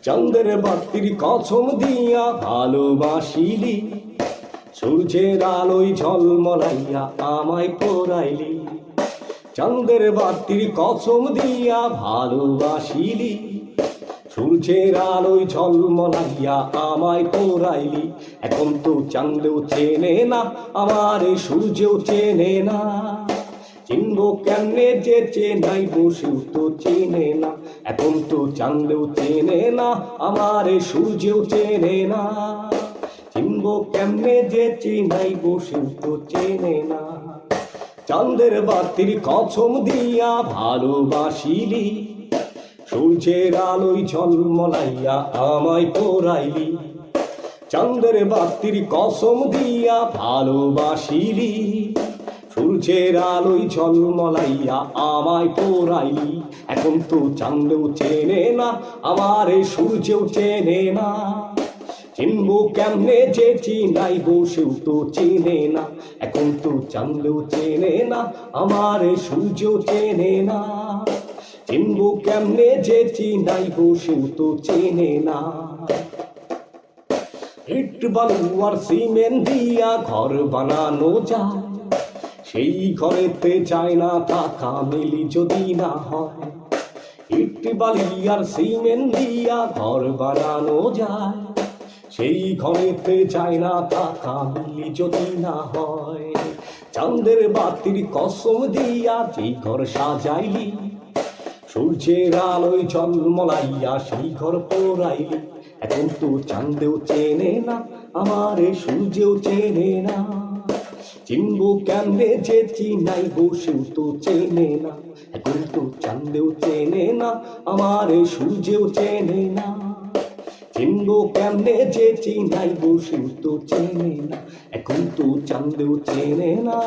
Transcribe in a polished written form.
চাঁদের বাতির কসম দিয়া ভালোবাসিলি, সূর্যের আলোয় ঝলমলাইয়া আমায় পোড়াইলি। চাঁদের বাতির কসম দিয়া ভালোবাসিলি, সূর্যের আলোয় ঝলমলাইয়া আমায় পোড়াইলি। এখন তো চাঁদেও চেনে না আমারে, সূর্যেও চেনে না। চিনবো কেমনে যে চেনাইবো, সেও তো চেনে না। এখন তো চাঁদেও চেনে না আমারে, সূর্যেও চেনে না। চিনবো কেমনে যে চেনাইবো, সেও তো চেনে না। চাঁদের বাতির কসম দিয়া ভালোবাসিলি, সূর্যের আলোয় ঝলমলাইয়া আমায় পোড়াইলি। চাঁদের বাতির কসম দিয়া ভালোবাসিলি, সূর্যের আলোয় ঝলমলাইয়া আমায় পোড়াইলি। এখন তো চাঁদেও চেনে না আমারে, সূর্যেও চেনে না। চিনবো কেমনে যে চিনাইবো, সেও তো চেনে না। এখন তো চাঁদেও চেনে না আমারে, সূর্যেও চেনে না। চিনবো কেমনে যে চিনাইবো, সেও তো চেনে না। ইট বালু আর সিমেন্ট দিয়া ঘর বানানো যায়, সেই ঘরেতে চায় না টাকা মিলি যদি না হয়। ইট বালি আর সিমেন্ট দিয়া ঘর বানানো যায়, সেই ঘরেতে চায় না টাকা মিলি যদি না হয়। চাঁদের বাতির কসম দিয়া যেই ঘর সাজাইলি, সূর্যের আলোয় ঝলমলাইয়া সেই ঘর পোড়াইলি। এখন তো চাঁদেও চেনে না আমারে, সূর্যেও চেনে না। চিনবো কেমনে যে চিনাইবো, সেও তো চেনে না। এখন তো চাঁদেও চেনে না আমারে, সূর্যেও চেনে না। চিনবো কেমনে যে চিনাইবো, সেও তো চেনে না। এখন তো চাঁদেও চেনে না।